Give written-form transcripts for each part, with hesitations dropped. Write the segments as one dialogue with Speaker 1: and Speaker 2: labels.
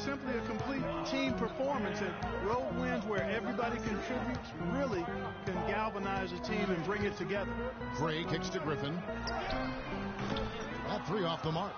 Speaker 1: just simply a complete team performance. And road wins where everybody contributes really can galvanize a team and bring it together.
Speaker 2: Gray kicks to Griffin. That three off the mark.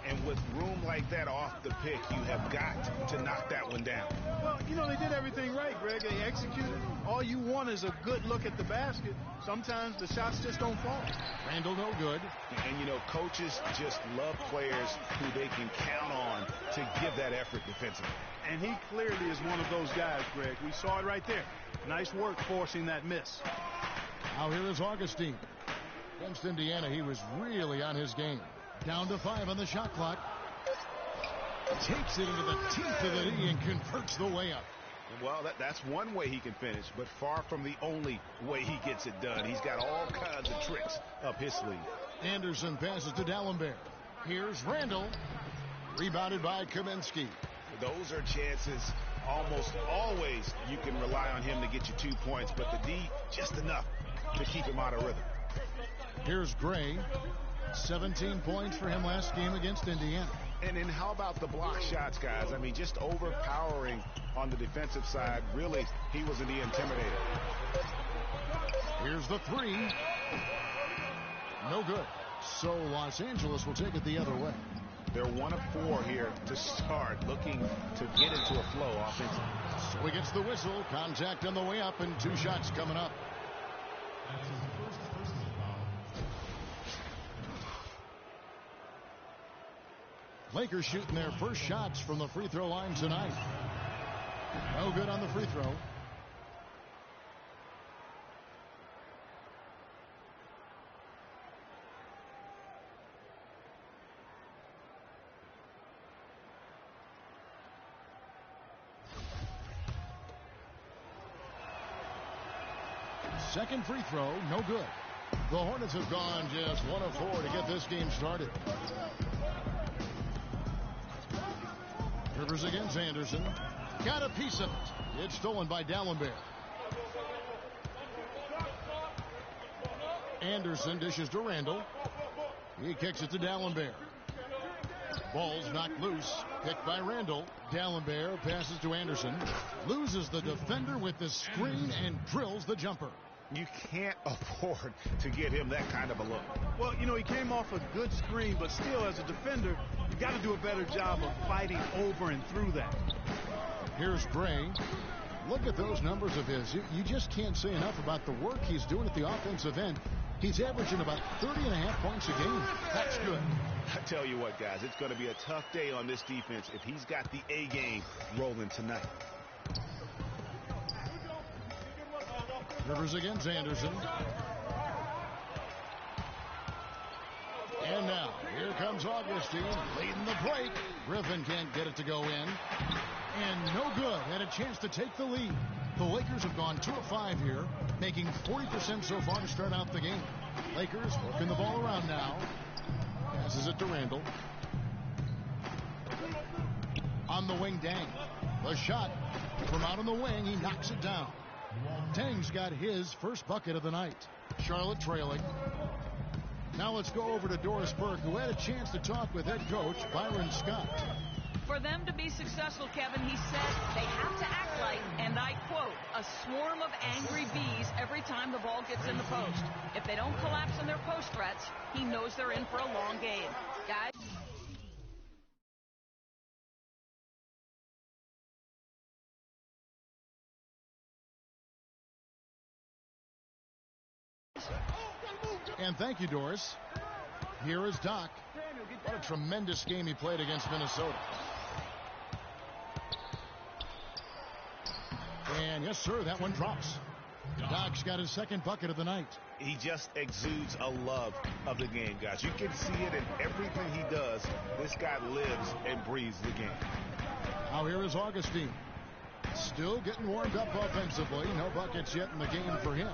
Speaker 3: And with room like that off the pick, you have got to knock that one down.
Speaker 1: Well, you know, they did everything right, Greg. They executed. All you want is a good look at the basket. Sometimes the shots just don't fall.
Speaker 2: Randall no good.
Speaker 3: And, you know, coaches just love players who they can count on to give that effort defensively.
Speaker 1: And he clearly is one of those guys, Greg. We saw it right there. Nice work forcing that miss.
Speaker 2: Now here is Augustine. Against Indiana, he was really on his game. Down to 5 on the shot clock. Takes it into the teeth of the knee and converts the way up.
Speaker 3: Well, that's one way he can finish, but far from the only way he gets it done. He's got all kinds of tricks up his sleeve.
Speaker 2: Anderson passes to D'Alembert. Here's Randall. Rebounded by Kaminsky.
Speaker 3: Those are chances almost always you can rely on him to get you 2 points, but the D just enough to keep him out of rhythm.
Speaker 2: Here's Gray. 17 points for him last game against Indiana.
Speaker 3: And then how about the block shots, guys? I mean, just overpowering on the defensive side. Really, he wasn't the intimidator.
Speaker 2: Here's the three. No good. So Los Angeles will take it the other way.
Speaker 3: They're 1 of 4 here to start, looking to get into a flow offensively.
Speaker 2: So he gets the whistle. Contact on the way up and 2 shots coming up. Lakers shooting their first shots from the free throw line tonight. No good on the free throw. Second free throw, no good. The Hornets have gone just 1 of 4 to get this game started. Rivers against Anderson. Got a piece of it. It's stolen by D'Alembert. Anderson dishes to Randall. He kicks it to D'Alembert. Ball's knocked loose. Picked by Randall. D'Alembert passes to Anderson. Loses the defender with the screen and drills the jumper.
Speaker 3: You can't afford to get him that kind of a look.
Speaker 1: Well, you know, he came off a good screen, but still, as a defender, you got to do a better job of fighting over and through that.
Speaker 2: Here's Gray. Look at those numbers of his. You just can't say enough about the work he's doing at the offensive end. He's averaging about 30.5 points a game. That's good.
Speaker 3: I tell you what, guys, it's going to be a tough day on this defense if he's got the A game rolling tonight.
Speaker 2: Rivers against Anderson. And now, here comes Augustine leading the break. Griffin can't get it to go in. And no good. Had a chance to take the lead. The Lakers have gone 2 of 5 here, making 40% so far to start out the game. Lakers working the ball around now. Passes it to Randall. On the wing, Dang. The shot from out on the wing. He knocks it down. Tang's got his first bucket of the night. Charlotte trailing. Now let's go over to Doris Burke, who had a chance to talk with head coach Byron Scott.
Speaker 4: For them to be successful, Kevin, he said they have to act like, and I quote, a swarm of angry bees every time the ball gets in the post. If they don't collapse in their post threats, he knows they're in for a long game. Guys?
Speaker 2: And thank you, Doris. Here is Doc. What a tremendous game he played against Minnesota. And yes, sir, that one drops. Doc's got his second bucket of the night.
Speaker 3: He just exudes a love of the game, guys. You can see it in everything he does. This guy lives and breathes the game.
Speaker 2: Now here is Augustine. Still getting warmed up offensively. No buckets yet in the game for him.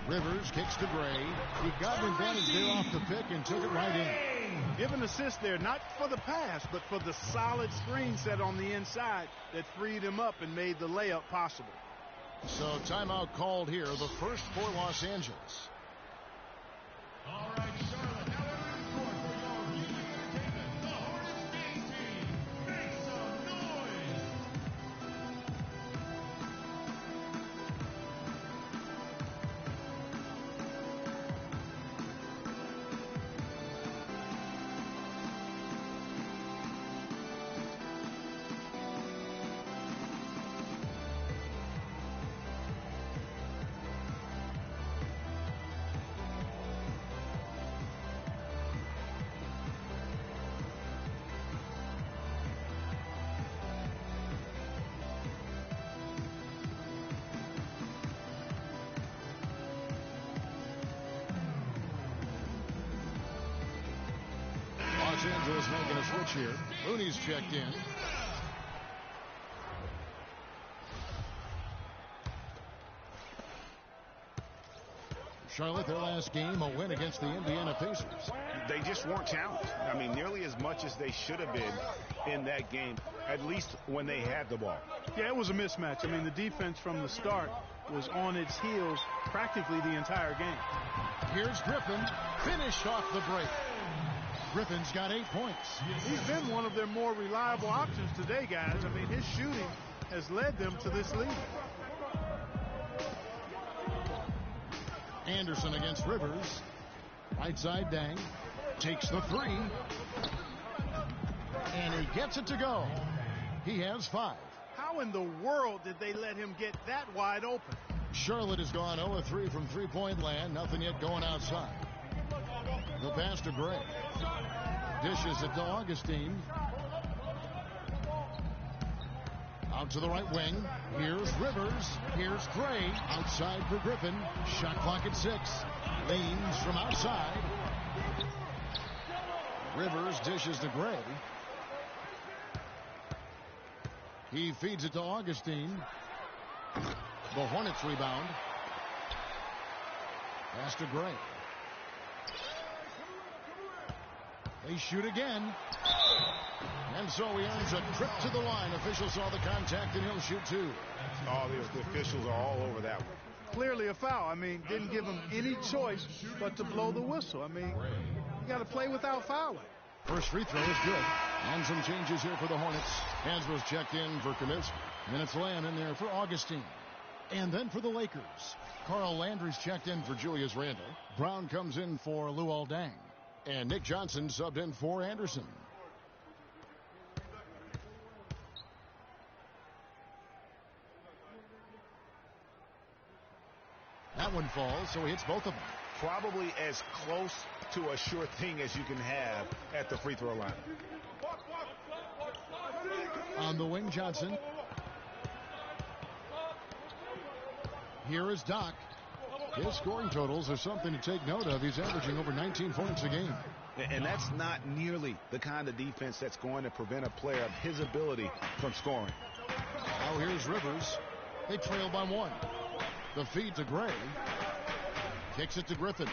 Speaker 2: Rivers kicks to Gray. He got an advantage there off the pick and took it right in.
Speaker 1: Give an assist there, not for the pass, but for the solid screen set on the inside that freed him up and made the layup possible.
Speaker 2: So timeout called here, the first for Los Angeles.
Speaker 5: All right, Charlotte, now everyone score for your viewing entertainment, the Hornets A team.
Speaker 2: Angeles making a switch here. Looney's checked in. Charlotte, their last game, a win against the Indiana Pacers.
Speaker 3: They just weren't challenged. I mean, nearly as much as they should have been in that game, at least when they had the ball.
Speaker 1: Yeah, it was a mismatch. I mean, the defense from the start was on its heels practically the entire game.
Speaker 2: Here's Griffin, finished off the break. Griffin's got 8 points.
Speaker 1: He's been one of their more reliable options today, guys. I mean, his shooting has led them to this lead.
Speaker 2: Anderson against Rivers. Right side, Dang. Takes the three. And he gets it to go. He has 5.
Speaker 1: How in the world did they let him get that wide open?
Speaker 2: Charlotte has gone 0-3 from three-point land. Nothing yet going outside. The pass to Gray. Dishes it to Augustine. Out to the right wing. Here's Rivers. Here's Gray. Outside for Griffin. Shot clock at 6. Leans from outside. Rivers dishes to Gray. He feeds it to Augustine. The Hornets rebound. Pass to Gray. They shoot again. And so he earns a trip to the line. Officials saw the contact, and he'll shoot 2.
Speaker 3: Oh, the officials are all over that one.
Speaker 1: Clearly a foul. I mean, didn't give him any choice but to blow the whistle. I mean, you got to play without fouling.
Speaker 2: First free throw is good. And some changes here for the Hornets. Hansbrough's checked in for Kaminsky. And it's Lamb in there for Augustine. And then for the Lakers, Carl Landry's checked in for Julius Randle. Brown comes in for Luol Deng. And Nick Johnson subbed in for Anderson. That one falls, so he hits both of them.
Speaker 3: Probably as close to a sure thing as you can have at the free throw line.
Speaker 2: On the wing, Johnson. Here is Doc. His scoring totals are something to take note of. He's averaging over 19 points a game.
Speaker 3: And that's not nearly the kind of defense that's going to prevent a player of his ability from scoring.
Speaker 2: Now here's Rivers. They trail by 1. The feed to Gray. Kicks it to Griffin.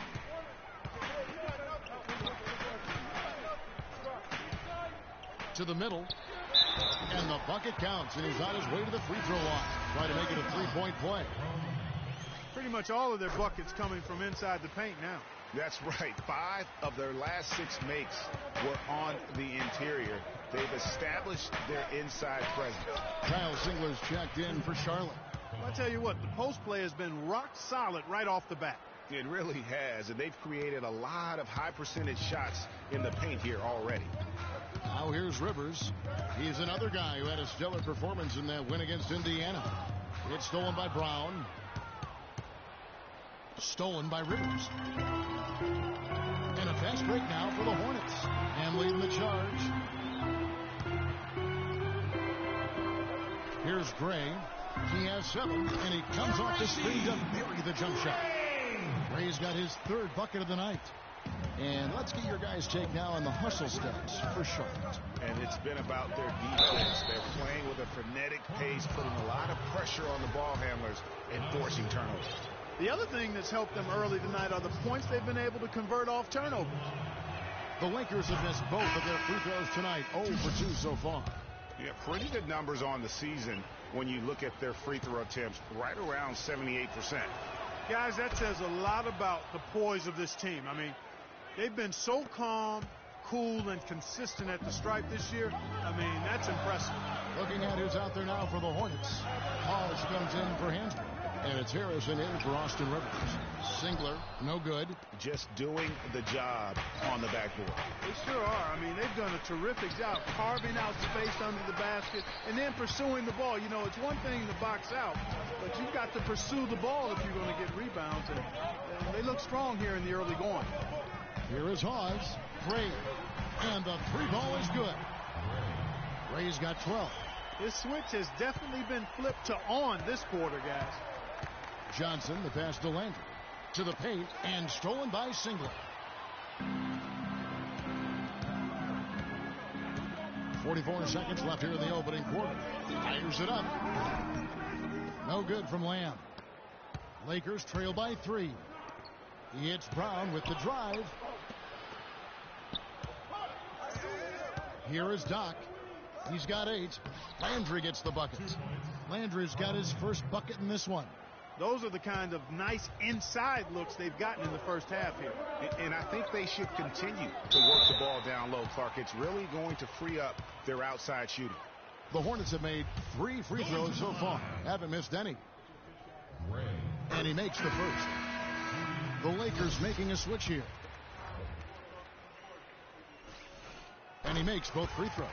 Speaker 2: To the middle. And the bucket counts, and he's on his way to the free throw line. Trying to make it a 3-point play.
Speaker 1: Pretty much all of their buckets coming from inside the paint now.
Speaker 3: That's right. 5 of their last 6 makes were on the interior. They've established their inside presence.
Speaker 2: Kyle Singler's checked in for Charlotte.
Speaker 1: Well, I tell you what, the post play has been rock solid right off the bat.
Speaker 3: It really has, and they've created a lot of high percentage shots in the paint here already.
Speaker 2: Now here's Rivers. He's another guy who had a stellar performance in that win against Indiana. It's stolen by Brown. Stolen by Rivers. And a fast break now for the Hornets. And leading the charge. Here's Gray. He has 7, and he comes off the screen to bury the jump shot. Gray's got his 3rd bucket of the night. And let's get your guys' take now on the hustle stats for Charlotte.
Speaker 3: And it's been about their defense. They're playing with a frenetic pace, putting a lot of pressure on the ball handlers and forcing turnovers.
Speaker 1: The other thing that's helped them early tonight are the points they've been able to convert off turnovers.
Speaker 2: The Lakers have missed both of their free throws tonight, 0 for 2 so far.
Speaker 3: Yeah, pretty good numbers on the season when you look at their free throw attempts, right around 78%.
Speaker 1: Guys, that says a lot about the poise of this team. I mean, they've been so calm, cool, and consistent at the stripe this year. I mean, that's impressive.
Speaker 2: Looking at who's out there now for the Hornets. Hawes comes in for Hansbrough. And it's Harrison in for Austin Rivers. Singler, no good.
Speaker 3: Just doing the job on the backboard.
Speaker 1: They sure are. I mean, they've done a terrific job carving out space under the basket and then pursuing the ball. You know, it's one thing to box out, but you've got to pursue the ball if you're going to get rebounds. And they look strong here in the early going.
Speaker 2: Here is Hawes. Gray. And the 3 ball is good. Gray's got 12.
Speaker 1: This switch has definitely been flipped to on this quarter, guys.
Speaker 2: Johnson, the pass to Landry. To the paint, and stolen by Singler. 44 seconds left here in the opening quarter. Fires it up. No good from Lamb. Lakers trail by 3. It's Brown with the drive. Here is Doc. He's got 8. Landry gets the bucket. Landry's got his first bucket in this one.
Speaker 1: Those are the kind of nice inside looks they've gotten in the first half here.
Speaker 3: And I think they should continue to work the ball down low, Clark. It's really going to free up their outside shooting.
Speaker 2: The Hornets have made 3 free throws so far. Haven't missed any. And he makes the first. The Lakers making a switch here. And he makes both free throws.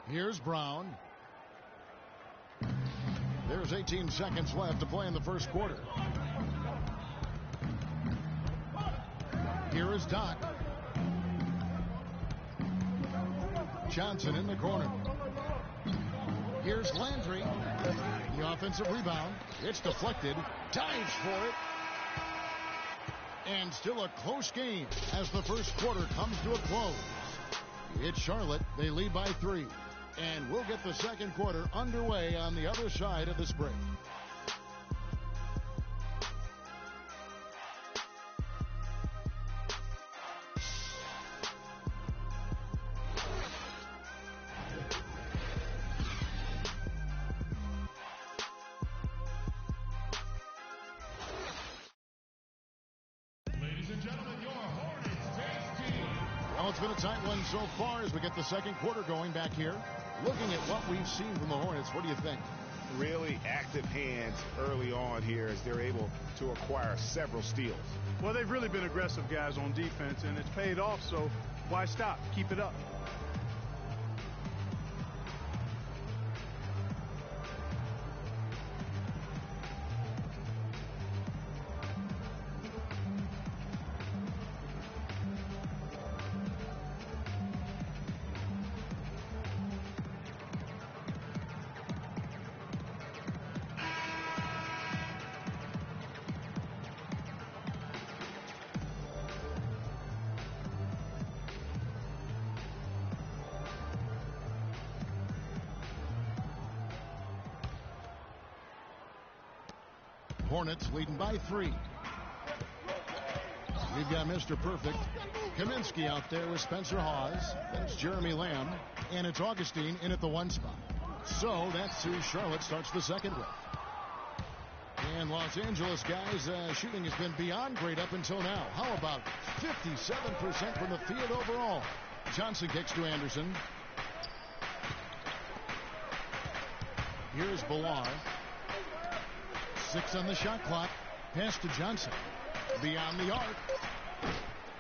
Speaker 2: Here's Brown. There's 18 seconds left to play in the first quarter. Here is Doc. Johnson in the corner. Here's Landry. The offensive rebound. It's deflected. Dives for it. And still a close game as the first quarter comes to a close. It's Charlotte. They lead by 3. And we'll get the second quarter underway on the other side of this break.
Speaker 5: Ladies and gentlemen, your Hornets test team.
Speaker 2: Well, it's been a tight one so far as we get the second quarter going back here. Looking at what we've seen from the Hornets, what do you think?
Speaker 3: Really active hands early on here as they're able to acquire several steals.
Speaker 1: Well, they've really been aggressive guys on defense, and it's paid off, so why stop? Keep it up.
Speaker 2: Hornets leading by 3. We've got Mr. Perfect. Kaminsky out there with Spencer Hawes. That's Jeremy Lamb. And it's Augustine in at the 1 spot. So that's who Charlotte starts the second with. And Los Angeles guys, shooting has been beyond great up until now. How about 57% from the field overall? Johnson kicks to Anderson. Here's Bilal. 6 on the shot clock. Pass to Johnson. Beyond the arc.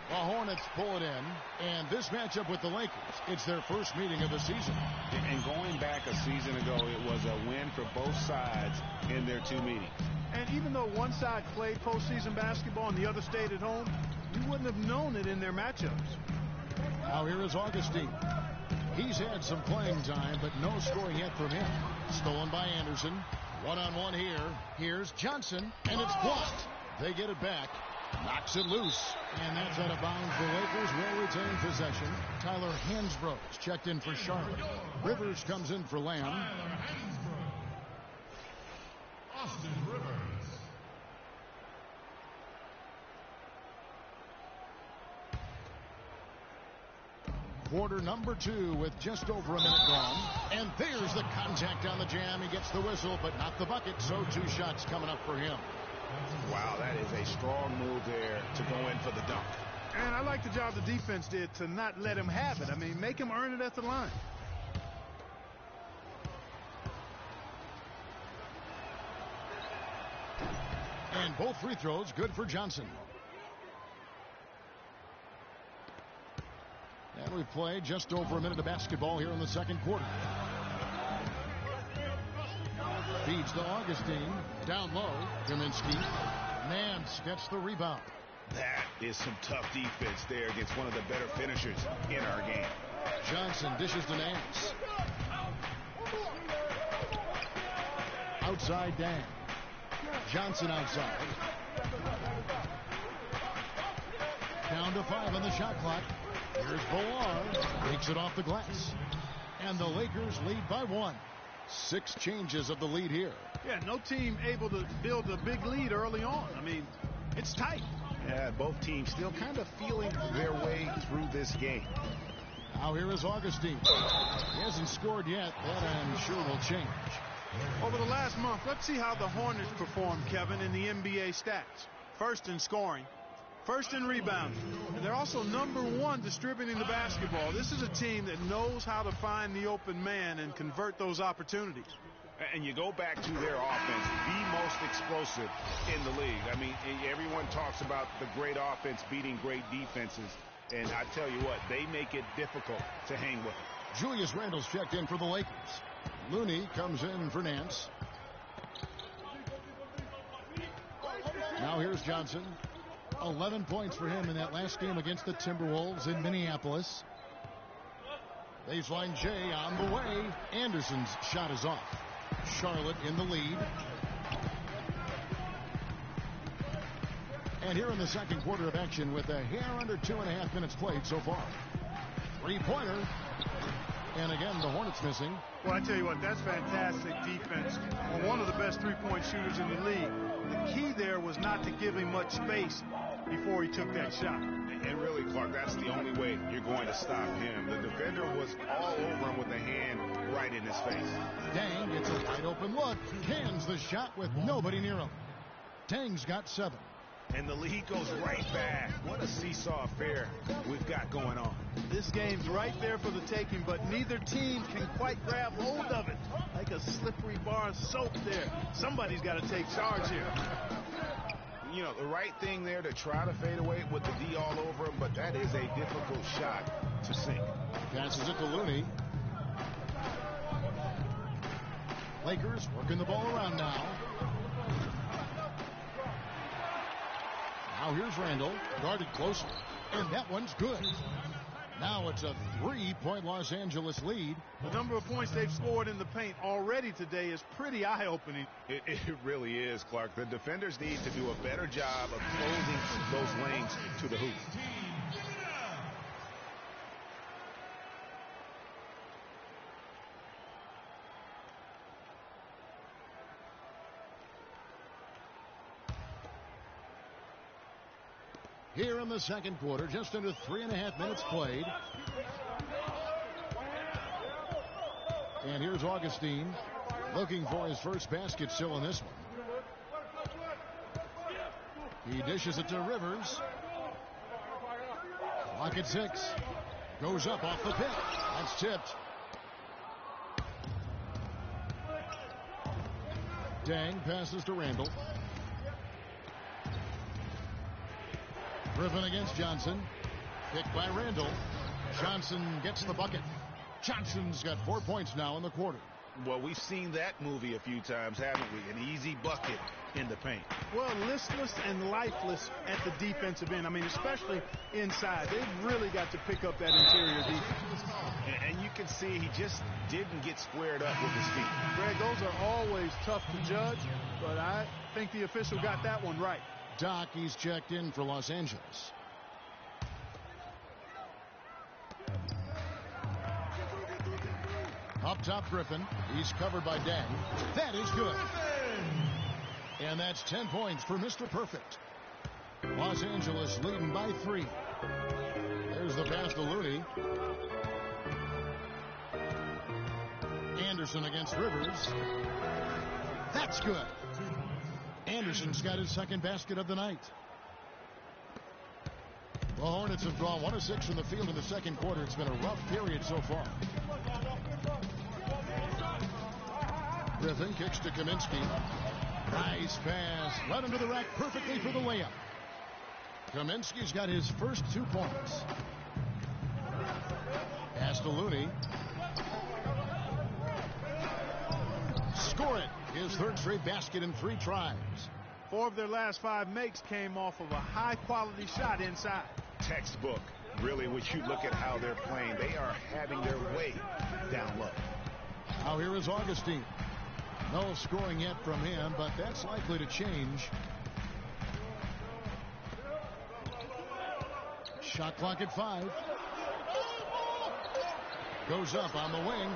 Speaker 2: The Hornets pull it in. And this matchup with the Lakers, it's their first meeting of the season.
Speaker 3: And going back a season ago, it was a win for both sides in their 2 meetings.
Speaker 1: And even though one side played postseason basketball and the other stayed at home, you wouldn't have known it in their matchups.
Speaker 2: Now here is Augustine. He's had some playing time, but no scoring yet from him. Stolen by Anderson. One-on-one here. Here's Johnson, and it's blocked. They get it back. Knocks it loose. And that's out of bounds. The Lakers will retain possession. Tyler Hansbrough's checked in for Charlotte. Rivers comes in for Lamb.
Speaker 5: Tyler Hansbrough. Austin Rivers.
Speaker 2: Quarter number 2 with just over a minute gone. And there's the contact on the jam. He gets the whistle, but not the bucket. So 2 shots coming up for him.
Speaker 3: Wow, that is a strong move there to go in for the dunk.
Speaker 1: And I like the job the defense did to not let him have it. I mean, make him earn it at the line.
Speaker 2: And both free throws good for Johnson. And we've played just over a minute of basketball here in the second quarter. Feeds to Augustine. Down low. Kaminsky. Nance gets the rebound.
Speaker 3: That is some tough defense there against one of the better finishers in our game.
Speaker 2: Johnson dishes to Nance. Outside Dan. Johnson outside. Down to 5 on the shot clock. Here's Villar. Takes it off the glass. And the Lakers lead by 1. 6 changes of the lead here.
Speaker 1: Yeah, no team able to build a big lead early on. I mean, it's tight.
Speaker 3: Yeah, both teams still kind of feeling their way through this game.
Speaker 2: Now here is Augustine. He hasn't scored yet. That I'm sure will change.
Speaker 1: Over the last month, let's see how the Hornets performed, Kevin, in the NBA stats. First in scoring, first in rebounding, and they're also #1 distributing the basketball. This is a team that knows how to find the open man and convert those opportunities.
Speaker 3: And you go back to their offense, the most explosive in the league. I mean, everyone talks about the great offense beating great defenses, and I tell you what, they make it difficult to hang with them.
Speaker 2: Julius Randle's checked in for the Lakers. Looney comes in for Nance. Now here's Johnson. 11 points for him in that last game against the Timberwolves in Minneapolis. Baseline J on the way. Anderson's shot is off. Charlotte in the lead. And here in the second quarter of action with a hair under 2.5 minutes played so far. Three-pointer. And again, the Hornets missing.
Speaker 1: Well, I tell you what, that's fantastic defense for one of the best three-point shooters in the league. The key there was not to give him much space before he took that shot.
Speaker 3: And really, Clark, that's the only way you're going to stop him. The defender was all over him with a hand right in his face.
Speaker 2: Dang gets a wide open look. Cans the shot with nobody near him. Tang's got 7.
Speaker 3: And the lead goes right back. What a seesaw affair we've got going on.
Speaker 1: This game's right there for the taking, but neither team can quite grab hold of it. Like a slippery bar of soap there. Somebody's got to take charge here.
Speaker 3: You know, the right thing there to try to fade away with the D all over him, but that is a difficult shot to sink.
Speaker 2: Passes it to Looney. Lakers working the ball around now. Now here's Randle, guarded closely, and that one's good. Now it's a 3-point Los Angeles lead.
Speaker 1: The number of points they've scored in the paint already today is pretty eye-opening.
Speaker 3: It really is, Clark. The defenders need to do a better job of closing those lanes to the hoop.
Speaker 2: Here in the second quarter, just under 3.5 minutes played. And here's Augustine looking for his first basket still in this one. He dishes it to Rivers. Clock at 6. Goes up off the pick. That's tipped. Dang passes to Randle. Griffin against Johnson. Picked by Randle. Johnson gets the bucket. Johnson's got 4 points now in the quarter.
Speaker 3: Well, we've seen that movie a few times, haven't we? An easy bucket in the paint.
Speaker 1: Well, listless and lifeless at the defensive end. I mean, especially inside. They've really got to pick up that interior defense.
Speaker 3: And you can see he just didn't get squared up with his feet.
Speaker 1: Greg, those are always tough to judge, but I think the official got that one right.
Speaker 2: Doc, he's checked in for Los Angeles. Up top, Griffin. He's covered by Dang. That is good. And that's 10 points for Mr. Perfect. Los Angeles leading by 3. There's the pass to Looney. Anderson against Rivers. That's good. Anderson's got his second basket of the night. The Hornets have drawn 1 of 6 from the field in the second quarter. It's been a rough period so far. Griffin kicks to Kaminsky. Nice pass. Right under the rack perfectly for the layup. Kaminsky's got his first 2 points. Pass to Looney. Score it. His third straight basket in 3 tries.
Speaker 1: 4 of their last 5 makes came off of a high-quality shot inside.
Speaker 3: Textbook. Really, when you look at how they're playing, they are having their way down low.
Speaker 2: Now here is Augustine. No scoring yet from him, but that's likely to change. Shot clock at 5. Goes up on the wing.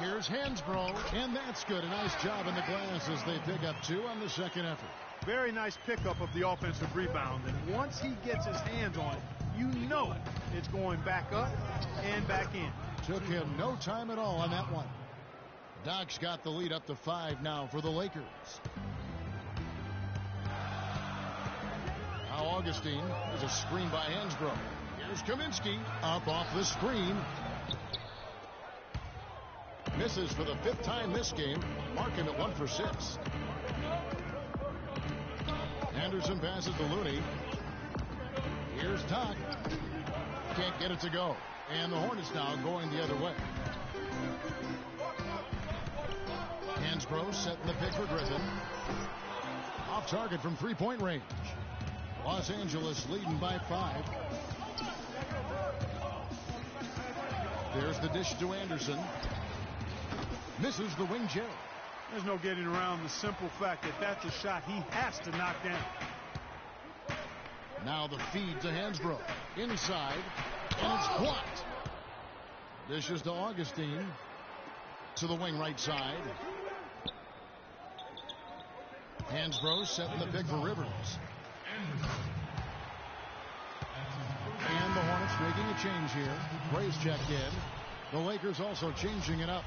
Speaker 2: Here's Hansbrough, and that's good. A nice job in the glass as they pick up 2 on the second effort.
Speaker 1: Very nice pickup of the offensive rebound. And once he gets his hands on it, you know it's going back up and back in.
Speaker 2: Took him no time at all on that one. Doc's got the lead up to 5 now for the Lakers. Now Augustine is a screen by Hansbrough. Here's Kaminsky up off the screen. Misses for the 5th time this game. Mark him at 1 for 6. Anderson passes to Looney. Here's Doc. Can't get it to go. And the Hornets now going the other way. Hansbrough setting the pick for Griffin. Off target from 3-point range. Los Angeles leading by 5. There's the dish to Anderson. Misses the wing J.
Speaker 1: There's no getting around the simple fact that that's a shot he has to knock down.
Speaker 2: Now the feed to Hansbrough. Inside. And it's blocked. Dishes to Augustine. To the wing right side. Hansbrough setting the pick for Rivers. And the Hornets making a change here. Gray's checked in. The Lakers also changing it up.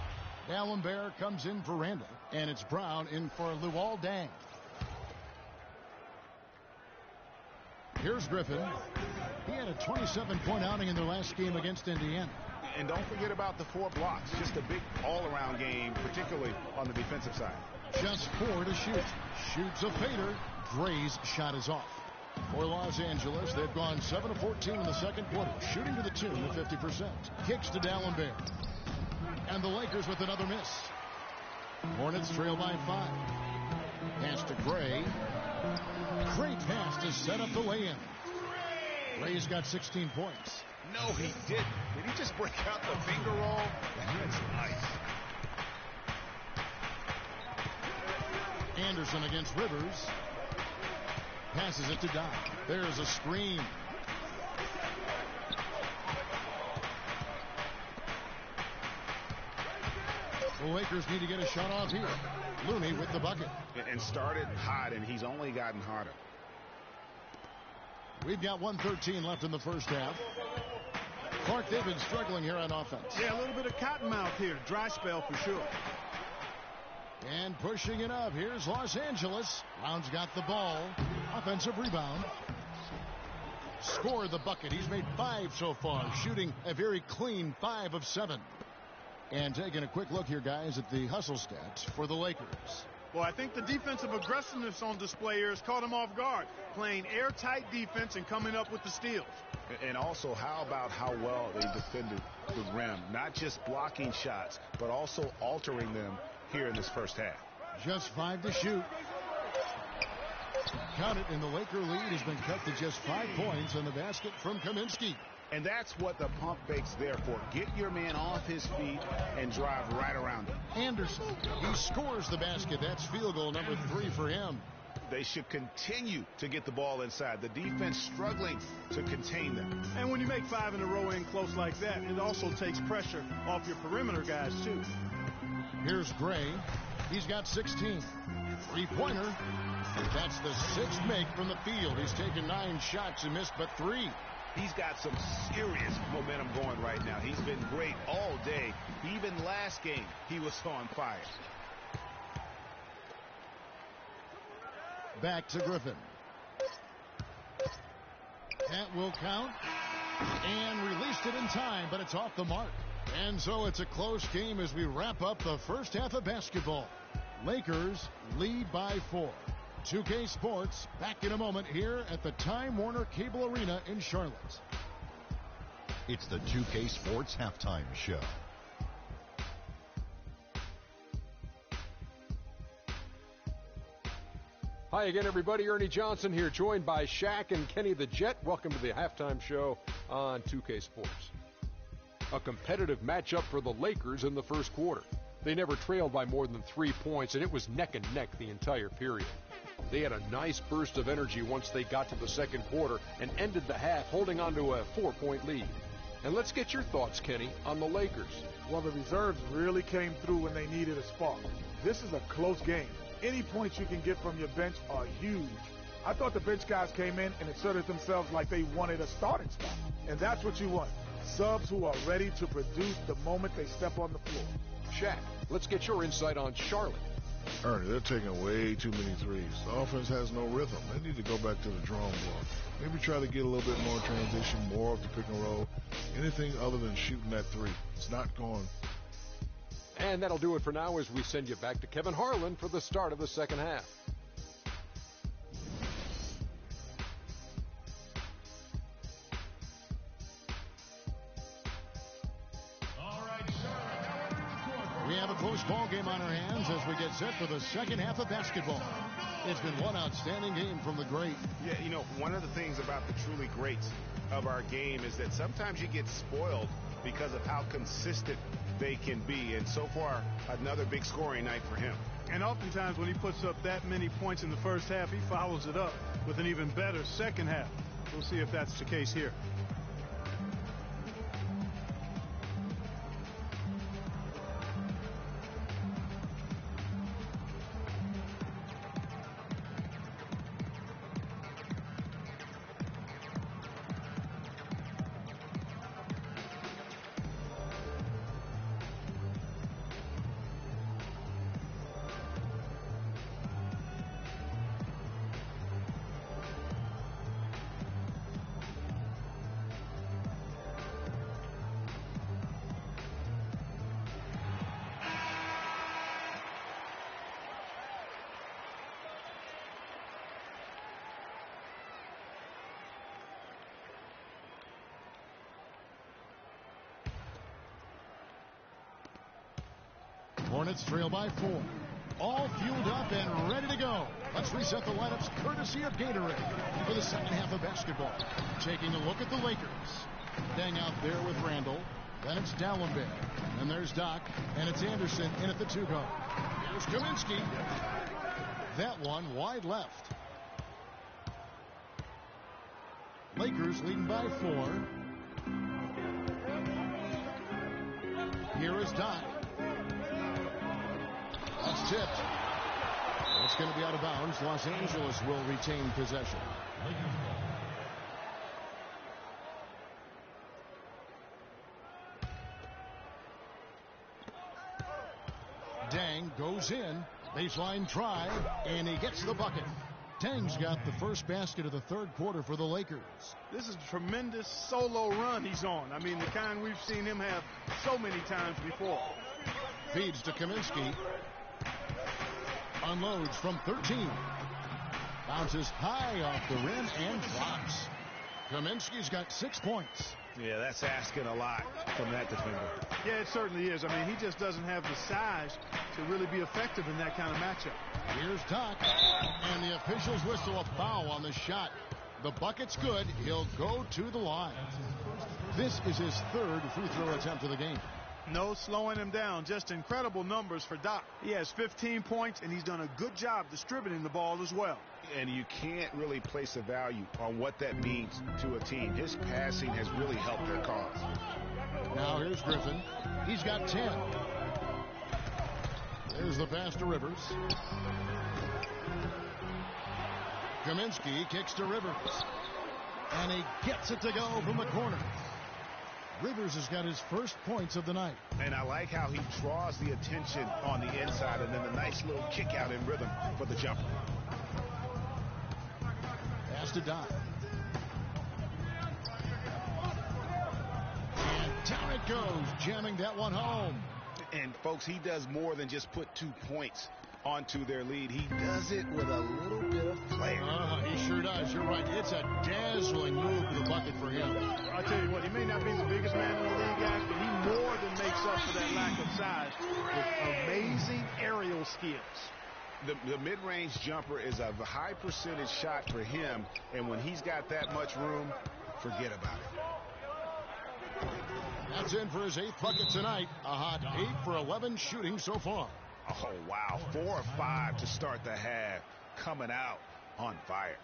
Speaker 2: D'Alembert comes in for Randall. And it's Brown in for Luol Deng. Here's Griffin. He had a 27-point outing in their last game against Indiana.
Speaker 3: And don't forget about the 4 blocks. Just a big all-around game, particularly on the defensive side.
Speaker 2: Just 4 to shoot. Shoots a fader. Gray's shot is off. For Los Angeles, they've gone 7 of 14 in the second quarter, shooting to the tune of 50%. Kicks to D'Alembert. And the Lakers with another miss. Hornets trail by 5. Pass to Gray. Great pass to set up the lay-in. Gray's got 16 points.
Speaker 3: No, he didn't. Did he just break out the finger roll? That's nice.
Speaker 2: Anderson against Rivers. Passes it to Doc. There's a screen. The Lakers need to get a shot off here. Looney with the bucket.
Speaker 3: And started hot, and he's only gotten hotter.
Speaker 2: We've got 1:13 left in the first half. Clark, they've been struggling here on offense.
Speaker 1: Yeah, a little bit of cottonmouth here. Dry spell for sure.
Speaker 2: And pushing it up. Here's Los Angeles. Brown's got the ball. Offensive rebound. Scored the bucket. He's made 5 so far. Shooting a very clean 5 of 7. And taking a quick look here, guys, at the hustle stats for the Lakers.
Speaker 1: Well, I think the defensive aggressiveness on display here has caught him off guard. Playing airtight defense and coming up with the steals.
Speaker 3: And also, how about how well they defended the rim? Not just blocking shots, but also altering them here in this first half.
Speaker 2: Just 5 to shoot. Count it, and the Laker lead has been cut to just 5 points on the basket from Kaminsky.
Speaker 3: And that's what the pump fake's there for. Get your man off his feet and drive right around him.
Speaker 2: Anderson, he scores the basket. That's field goal number 3 for him.
Speaker 3: They should continue to get the ball inside. The defense struggling to contain them.
Speaker 1: And when you make 5 in a row in close like that, it also takes pressure off your perimeter guys, too.
Speaker 2: Here's Gray. He's got 16. 3-pointer. That's the 6th make from the field. He's taken 9 shots and missed but 3.
Speaker 3: He's got some serious momentum going right now. He's been great all day. Even last game, he was on fire.
Speaker 2: Back to Griffin. That will count. And released it in time, but it's off the mark. And so it's a close game as we wrap up the first half of basketball. Lakers lead by 4. 2K Sports back in a moment here at the Time Warner Cable Arena in Charlotte.
Speaker 6: It's the 2K Sports Halftime Show.
Speaker 7: Hi again, everybody. Ernie Johnson here, joined by Shaq and Kenny the Jet. Welcome to the Halftime Show on 2K Sports. A competitive matchup for the Lakers in the first quarter. They never trailed by more than 3 points, and it was neck and neck the entire period. They had a nice burst of energy once they got to the second quarter and ended the half holding on to a 4-point lead. And let's get your thoughts, Kenny, on the Lakers.
Speaker 8: Well, the reserves really came through when they needed a spark. This is a close game. Any points you can get from your bench are huge. I thought the bench guys came in and asserted themselves like they wanted a starting spot. And that's what you want. Subs who are ready to produce the moment they step on the floor.
Speaker 7: Shaq, let's get your insight on Charlotte.
Speaker 9: Ernie, they're taking way too many threes. The offense has no rhythm. They need to go back to the drawing board. Maybe try to get a little bit more transition, more of the pick and roll. Anything other than shooting that three. It's not going.
Speaker 7: And that'll do it for now as we send you back to Kevin Harlan for the start of the second half.
Speaker 2: We have a close ball game on our hands as we get set for the second half of basketball. It's been one outstanding game from the great.
Speaker 3: Yeah, you know, one of the things about the truly greats of our game is that sometimes you get spoiled because of how consistent they can be. And so far, another big scoring night for him.
Speaker 1: And oftentimes when he puts up that many points in the first half, he follows it up with an even better second half. We'll see if that's the case here.
Speaker 2: Hornets trail by 4. All fueled up and ready to go. Let's reset the lineups courtesy of Gatorade for the second half of basketball. Taking a look at the Lakers. Dang out there with Randall. Then it's Dallenberg. And there's Doc. And it's Anderson in at the 2 guard. Here's Kaminsky. That one wide left. Lakers leading by 4. Here is Doc. That's tipped. It's going to be out of bounds. Los Angeles will retain possession. Dang goes in. Baseline try. And he gets the bucket. Dang's got the first basket of the third quarter for the Lakers.
Speaker 1: This is a tremendous solo run he's on. I mean, the kind we've seen him have so many times before.
Speaker 2: Feeds to Kaminsky. Unloads from 13. Bounces high off the rim and drops. Kaminsky's got 6 points.
Speaker 3: Yeah, that's asking a lot from that defender.
Speaker 1: Yeah, it certainly is. I mean, he just doesn't have the size to really be effective in that kind of matchup.
Speaker 2: Here's Doc. And the officials whistle a foul on the shot. The bucket's good. He'll go to the line. This is his third free throw attempt of the game.
Speaker 1: No slowing him down. Just incredible numbers for Doc. He has 15 points, and he's done a good job distributing the ball as well.
Speaker 3: And you can't really place a value on what that means to a team. His passing has really helped their cause.
Speaker 2: Now here's Griffin. He's got 10. There's the pass to Rivers. Kaminsky kicks to Rivers. And he gets it to go from the corner. Rivers has got his first points of the night.
Speaker 3: And I like how he draws the attention on the inside and then the nice little kick out in rhythm for the jumper.
Speaker 2: Pass to Doc. And down it goes, jamming that one home.
Speaker 3: And folks, he does more than just put 2 points onto their lead. He does it with a little bit of flair.
Speaker 2: He sure does. You're right. It's a dazzling move to the bucket for him.
Speaker 1: I'll tell you what, he may not be the biggest man in the league, guys, but he more than makes up for that lack of size with amazing aerial skills.
Speaker 3: The mid-range jumper is a high percentage shot for him, and when he's got that much room, forget about it.
Speaker 2: That's in for his 8th bucket tonight. A hot 8 for 11 shooting so far.
Speaker 3: Oh, wow. 4 or 5 to start the half. coming out on fire.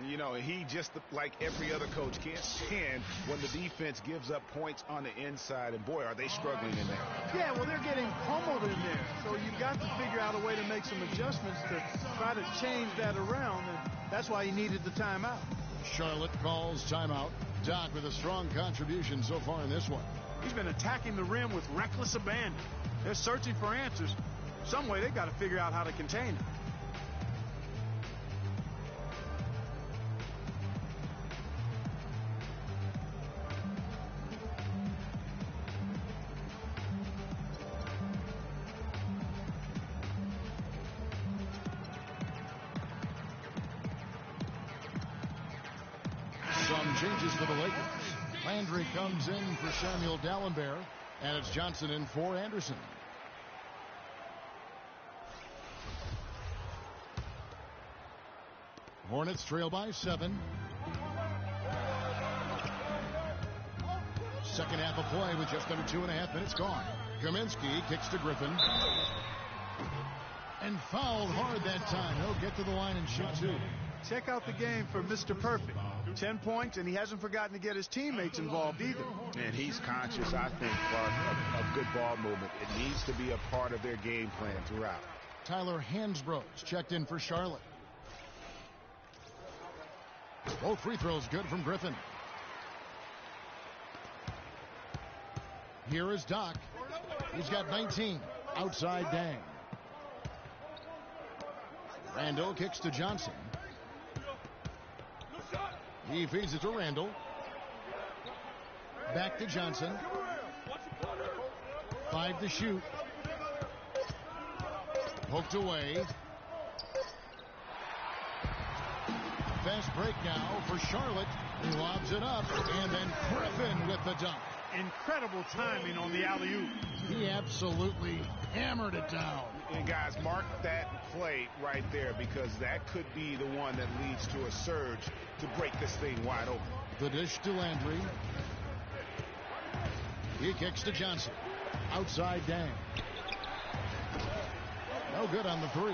Speaker 3: You know, he just like every other coach can't stand when the defense gives up points on the inside. And boy, are they struggling in there.
Speaker 1: Yeah, well, they're getting pummeled in there. So you've got to figure out a way to make some adjustments to try to change that around. And that's why he needed the timeout.
Speaker 2: Charlotte calls timeout. Doc with a strong contribution so far in this one.
Speaker 1: He's been attacking the rim with reckless abandon. They're searching for answers. Some way they've got to figure out how to contain it.
Speaker 2: Some changes for the Lakers. Landry comes in for Samuel Dallenberg, and it's Johnson in for Anderson. Hornets trail by 7. Second half of play with just under 2.5 minutes gone. Kaminsky kicks to Griffin. And fouled hard that time. He'll get to the line and shoot 2.
Speaker 1: Check out the game for Mr. Perfect. 10 points, and he hasn't forgotten to get his teammates involved either.
Speaker 3: And he's conscious, I think, of good ball movement. It needs to be a part of their game plan throughout.
Speaker 2: Tyler Hansbrough's checked in for Charlotte. Both free throws good from Griffin. Here is Doc. He's got 19. Outside Dang. Randall kicks to Johnson. He feeds it to Randall. Back to Johnson. 5 to shoot. Poked away. Fast break now for Charlotte. He lobs it up, and then Griffin with the dunk.
Speaker 1: Incredible timing on the alley-oop.
Speaker 2: He absolutely hammered it down.
Speaker 3: And guys, mark that play right there, because that could be the one that leads to a surge to break this thing wide open.
Speaker 2: The dish to Landry. He kicks to Johnson. Outside Dang. No good on the 3.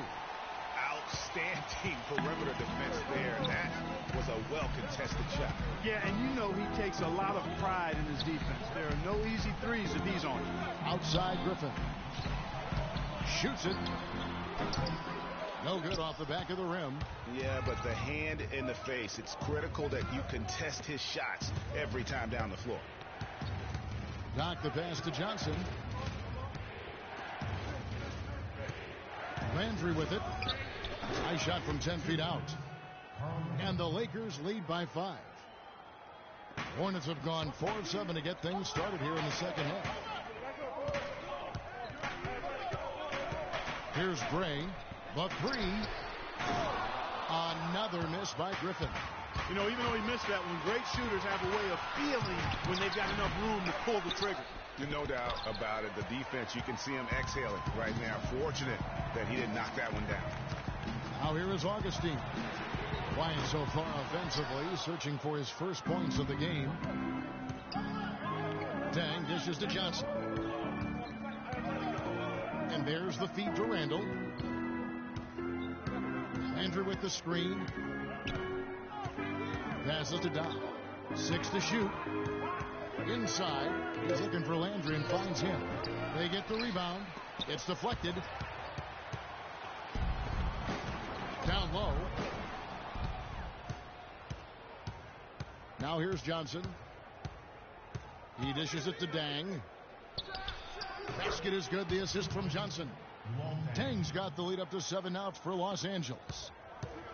Speaker 3: Outstanding perimeter defense there. That was a well-contested shot.
Speaker 1: Yeah, and you know he takes a lot of pride in his defense. There are no easy threes if he's on it.
Speaker 2: Outside Griffin. Shoots it. No good off the back of the rim.
Speaker 3: Yeah, but the hand in the face, it's critical that you contest his shots every time down the floor.
Speaker 2: Doc the pass to Johnson. Landry with it. High shot from 10 feet out. And the Lakers lead by 5. Hornets have gone 4 of 7 to get things started here in the second half. Here's Gray. The 3. Another miss by Griffin.
Speaker 1: You know, even though he missed that one, great shooters have a way of feeling when they've got enough room to pull the trigger.
Speaker 3: No doubt about it. The defense, you can see him exhaling right now. Fortunate that he didn't knock that one down.
Speaker 2: Now here is Augustine. Quiet so far offensively, searching for his first points of the game. Dang dishes to Johnson. And there's the feed to Randall. Landry with the screen. Passes to Doc. 6 to shoot. Inside. He's looking for Landry and finds him. They get the rebound. It's deflected. Down low. Now here's Johnson. He dishes it to Dang. Basket is good. The assist from Johnson. Dang's got the lead up to 7 now for Los Angeles.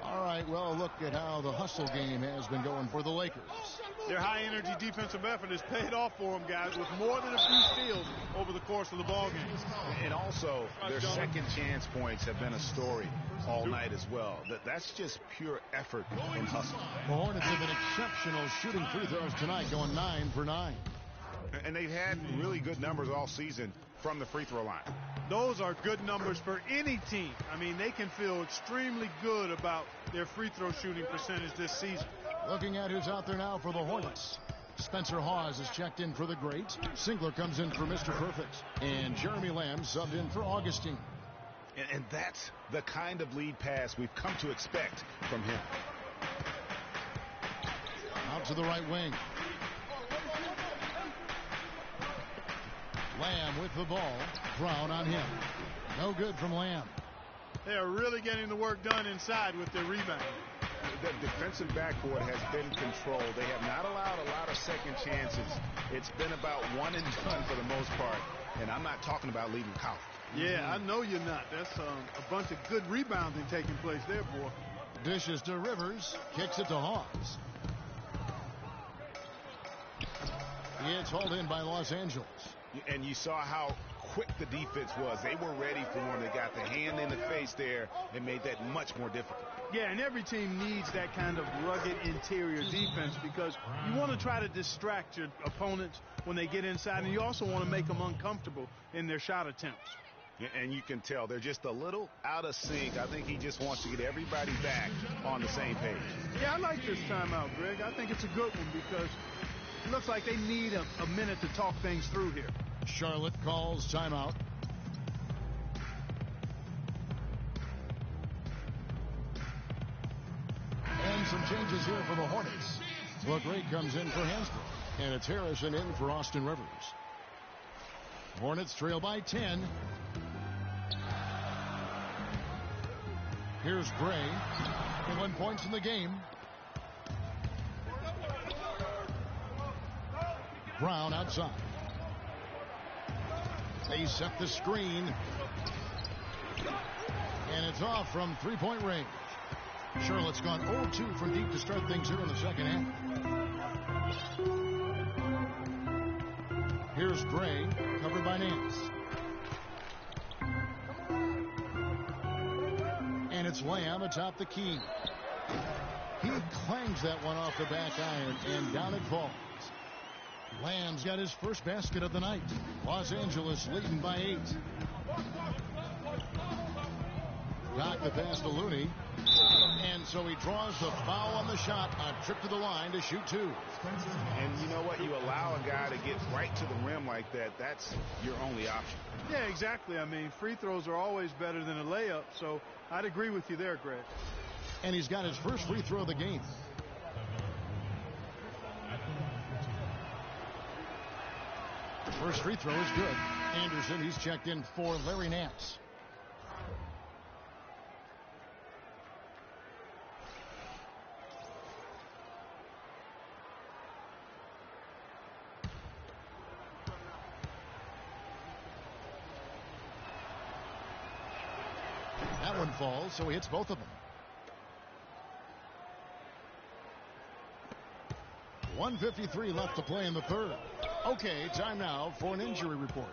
Speaker 2: All right, well, look at how the hustle game has been going for the Lakers.
Speaker 1: Their high-energy defensive effort has paid off for them, guys, with more than a few steals over the course of the ballgame.
Speaker 3: And also, their second chance points have been a story all night as well. That's just pure effort and hustle.
Speaker 2: The Hornets have been exceptional shooting free throws tonight, going 9 for 9.
Speaker 3: And they've had really good numbers all season from the free throw line.
Speaker 1: Those are good numbers for any team. I mean, they can feel extremely good about their free throw shooting percentage this season.
Speaker 2: Looking at who's out there now for the Hornets. Spencer Hawes is checked in for the Great. Singler comes in for Mr. Perfect. And Jeremy Lamb subbed in for Augustine.
Speaker 3: And that's the kind of lead pass we've come to expect from him.
Speaker 2: Out to the right wing. Lamb with the ball. Brown on him. No good from Lamb.
Speaker 1: They are really getting the work done inside with their rebound.
Speaker 3: The defensive backboard has been controlled. They have not allowed a lot of second chances. It's been about one and done for the most part. And I'm not talking about leading college.
Speaker 1: Yeah, I know you're not. That's a bunch of good rebounding taking place there, boy.
Speaker 2: Dishes to Rivers. Kicks it to Hawes. It's hauled in by Los Angeles.
Speaker 3: And you saw how quick the defense was. They were ready for him. They got the hand in the face there and made that much more difficult.
Speaker 1: Yeah, and every team needs that kind of rugged interior defense because you want to try to distract your opponents when they get inside, and you also want to make them uncomfortable in their shot attempts.
Speaker 3: And you can tell they're just a little out of sync. I think he just wants to get everybody back on the same page.
Speaker 1: Yeah, I like this timeout, Greg. I think it's a good one because it looks like they need a minute to talk things through here.
Speaker 2: Charlotte calls timeout. And some changes here for the Hornets. LeGray comes in for Hansbrough. And it's Harrison in for Austin Rivers. Hornets trail by 10. Here's Gray. 1 points in the game. Brown outside. They set the screen. And it's off from three-point range. Charlotte's gone 0-2 from deep to start things here in the second half. Here's Gray, covered by Nance. And it's Lamb atop the key. He clangs that one off the back iron, and down it falls. Lamb's got his first basket of the night. Los Angeles leading by 8. Got the pass to Looney. And so he draws the foul on the shot. A trip to the line to shoot 2.
Speaker 3: And you know what? You allow a guy to get right to the rim like that. That's your only option.
Speaker 1: Yeah, exactly. I mean, free throws are always better than a layup. So I'd agree with you there, Greg.
Speaker 2: And he's got his first free throw of the game. First free throw is good. Anderson, he's checked in for Larry Nance. That one falls, so he hits both of them. 1:53 left to play in the third. Okay, time now for an injury report.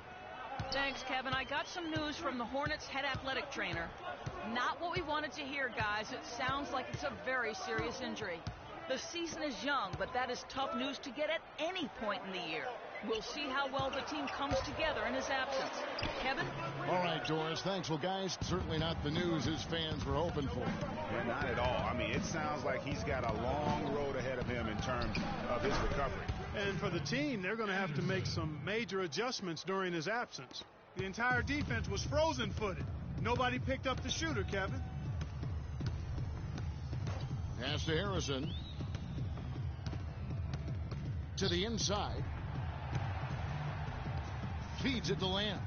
Speaker 4: Thanks, Kevin. I got some news from the Hornets head athletic trainer. Not what we wanted to hear, guys. It sounds like it's a very serious injury. The season is young, but that is tough news to get at any point in the year. We'll see how well the team comes together in his absence. Kevin?
Speaker 2: All right, Doris. Thanks. Well, guys, certainly not the news his fans were hoping for.
Speaker 3: Yeah, not at all. I mean, it sounds like he's got a long road ahead of him in terms of his recovery.
Speaker 1: And for the team, they're going to have to make some major adjustments during his absence. The entire defense was frozen-footed. Nobody picked up the shooter, Kevin.
Speaker 2: Pass to Harrison. To the inside. Feeds it to Lamb.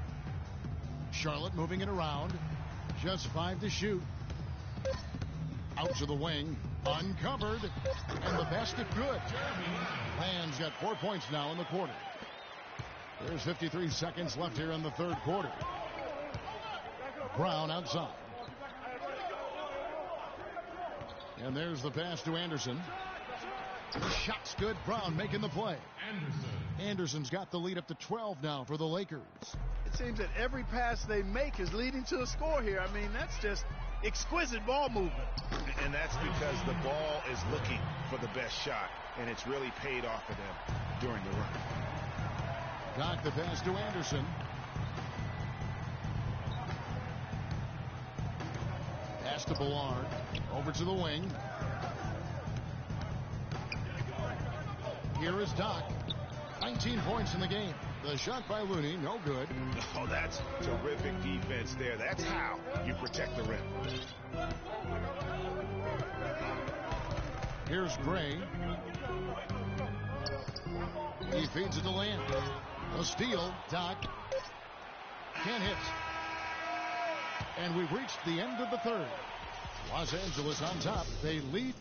Speaker 2: Charlotte moving it around. Just 5 to shoot. Out to the wing. Uncovered. And the basket good. Lamb's got 4 points now in the quarter. There's 53 seconds left here in the third quarter. Brown outside. And there's the pass to Anderson. Shot's good. Brown making the play. Anderson's got the lead up to 12 now for the Lakers.
Speaker 1: It seems that every pass they make is leading to a score here. I mean, that's just exquisite ball movement.
Speaker 3: And that's because the ball is looking for the best shot, and it's really paid off for them during the run.
Speaker 2: Got the pass to Anderson. Pass to Ballard. Over to the wing. Here is Doc. 19 points in the game. The shot by Looney, no good.
Speaker 3: Oh, that's terrific defense there. That's how you protect the rim.
Speaker 2: Here's Gray. He feeds it to Lamb. A steal. Doc. Can't hit. And we've reached the end of the third. Los Angeles on top. They lead.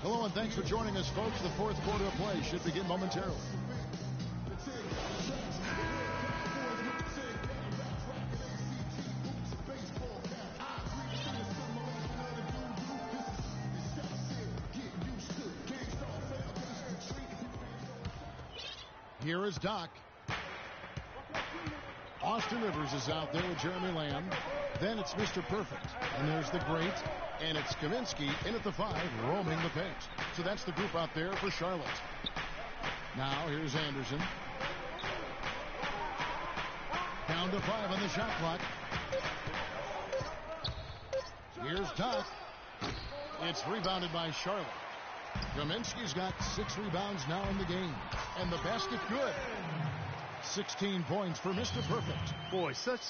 Speaker 2: Hello and thanks for joining us, folks. The fourth quarter of play should begin momentarily. Here is Doc. Austin Rivers is out there with Jeremy Lamb. Then it's Mr. Perfect. And there's the great. And it's Kaminsky in at the 5, roaming the paint. So that's the group out there for Charlotte. Now here's Anderson. Down to 5 on the shot clock. Here's Doc. It's rebounded by Charlotte. Kaminsky's got 6 rebounds now in the game. And the basket good. 16 points for Mr. Perfect.
Speaker 1: Boy, such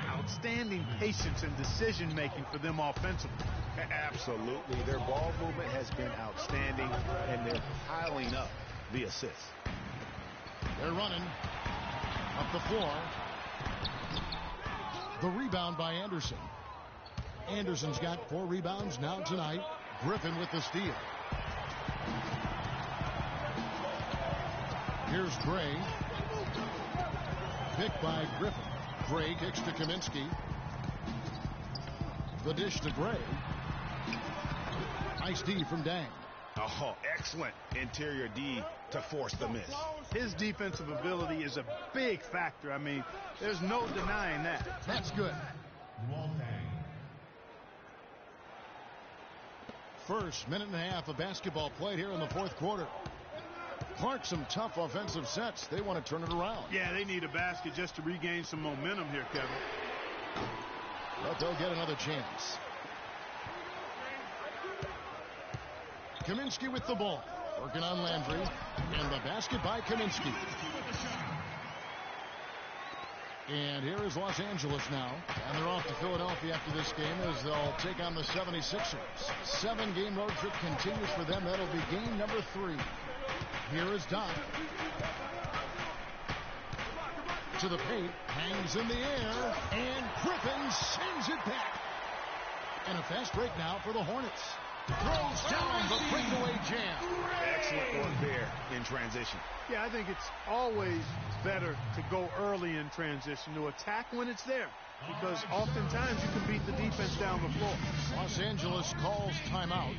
Speaker 1: outstanding patience and decision-making for them offensively.
Speaker 3: Absolutely. Their ball movement has been outstanding, and they're piling up the assists.
Speaker 2: They're running up the floor. The rebound by Anderson. Anderson's got 4 rebounds now tonight. Griffin with the steal. Here's Gray. Picked by Griffin. Gray kicks to Kaminsky. The dish to Gray. Nice D from Dang.
Speaker 3: Oh, excellent interior D to force the miss.
Speaker 1: His defensive ability is a big factor. I mean, there's no denying that.
Speaker 2: That's good. First minute and a half of basketball played here in the fourth quarter. Clark, some tough offensive sets. They want to turn it around.
Speaker 1: Yeah, they need a basket just to regain some momentum here, Kevin.
Speaker 2: But they'll get another chance. Kaminsky with the ball. Working on Landry. And the basket by Kaminsky. And here is Los Angeles now. And they're off to Philadelphia after this game as they'll take on the 76ers. 7-game road trip continues for them. That'll be game number 3. Here is Doc. To the paint. Hangs in the air. And Griffin sends it back. And a fast break now for the Hornets. Throws down the breakaway jam.
Speaker 3: Excellent work there in transition.
Speaker 1: Yeah, I think it's always better to go early in transition, to attack when it's there, because oftentimes you can beat the defense down the floor.
Speaker 2: Los Angeles calls timeout.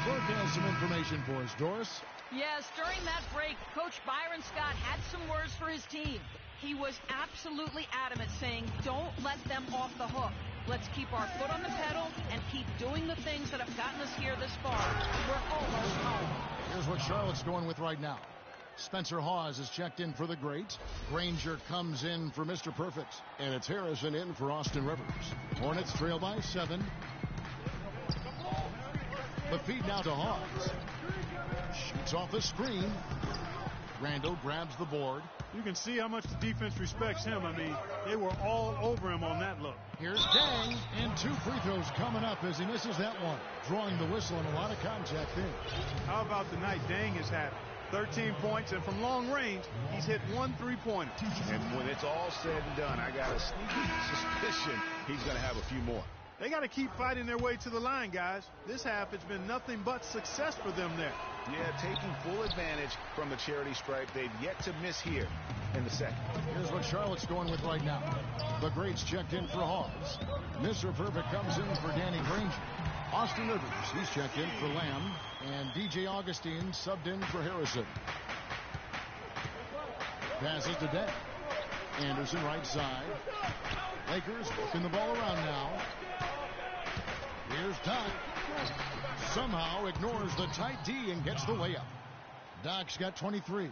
Speaker 2: Burke has some information for us. Doris?
Speaker 4: Yes, during that break, Coach Byron Scott had some words for his team. He was absolutely adamant, saying, don't let them off the hook. Let's keep our foot on the pedal and keep doing the things that have gotten us here this far. We're almost home.
Speaker 2: Here's what Charlotte's going with right now. Spencer Hawes is checked in for the great. Granger comes in for Mr. Perfect. And it's Harrison in for Austin Rivers. Hornets trail by 7. The feed now to Hawes. Shoots off the screen. Randall grabs the board.
Speaker 1: You can see how much the defense respects him. I mean, they were all over him on that look.
Speaker 2: Here's Dang, and 2 free throws coming up as he misses that one. Drawing the whistle and a lot of contact there.
Speaker 1: How about the night Dang has had? 13 points, and from long range, he's hit 1 3-pointer.
Speaker 3: And when it's all said and done, I got a sneaky suspicion he's going to have a few more.
Speaker 1: They got to keep fighting their way to the line, guys. This half has been nothing but success for them there.
Speaker 3: Yeah, taking full advantage from the charity stripe. They've yet to miss here in the second.
Speaker 2: Here's what Charlotte's going with right now. The greats checked in for Hawes. Mr. Perfect comes in for Danny Granger. Austin Rivers, he's checked in for Lamb. And DJ Augustine subbed in for Harrison. Passes to Dent. Anderson right side. Lakers working the ball around now. Here's Doc. Somehow ignores the tight D and gets the layup. Doc's got 23.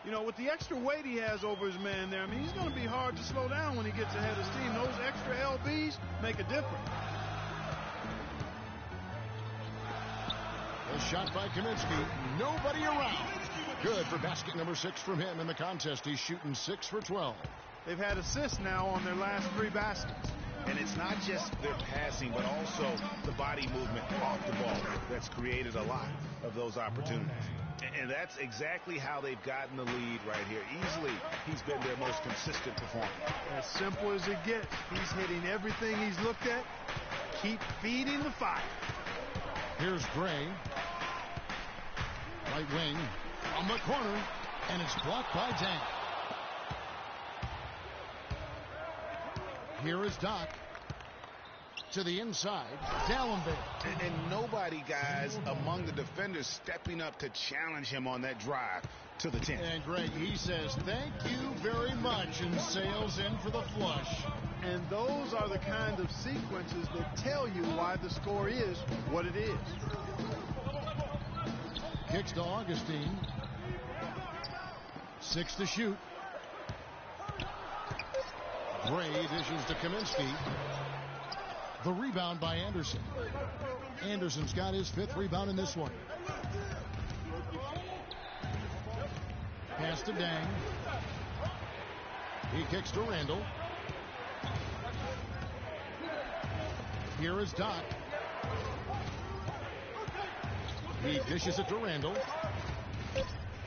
Speaker 1: You know, with the extra weight he has over his man there, I mean, he's going to be hard to slow down when he gets ahead of steam. Those extra LBs make a difference.
Speaker 2: A shot by Kaminsky. Nobody around. Good for basket number 6 from him in the contest. He's shooting 6 for 12.
Speaker 1: They've had assists now on their last 3 baskets.
Speaker 3: And it's not just their passing, but also the body movement off the ball that's created a lot of those opportunities. And that's exactly how they've gotten the lead right here. Easily, he's been their most consistent performer.
Speaker 1: As simple as it gets. He's hitting everything he's looked at. Keep feeding the fire.
Speaker 2: Here's Gray. Right wing on the corner, and it's blocked by Dang. Here is Doc. To the inside, Dallenberg.
Speaker 3: And nobody, guys, among the defenders stepping up to challenge him on that drive to the 10.
Speaker 2: And Greg, he says, thank you very much, and sails in for the flush.
Speaker 1: And those are the kind of sequences that tell you why the score is what it is.
Speaker 2: Kicks to Augustine. 6 to shoot. Gray dishes to Kaminsky. The rebound by Anderson. Anderson's got his 5th rebound in this one. Pass to Dang. He kicks to Randall. Here is Doc. He dishes it to Randall.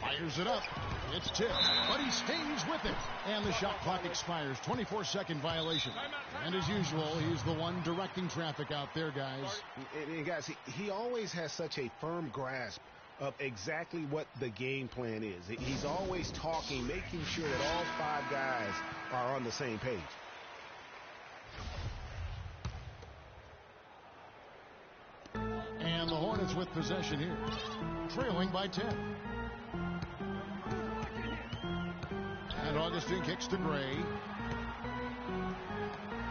Speaker 2: Fires it up. It's tipped, but he stays with it. And the shot clock expires. 24-second violation. And as usual, he's the one directing traffic out there, guys.
Speaker 3: And guys, he always has such a firm grasp of exactly what the game plan is. He's always talking, making sure that all 5 guys are on the same page.
Speaker 2: And the Hornets with possession here, trailing by 10. And Augustine kicks to Gray.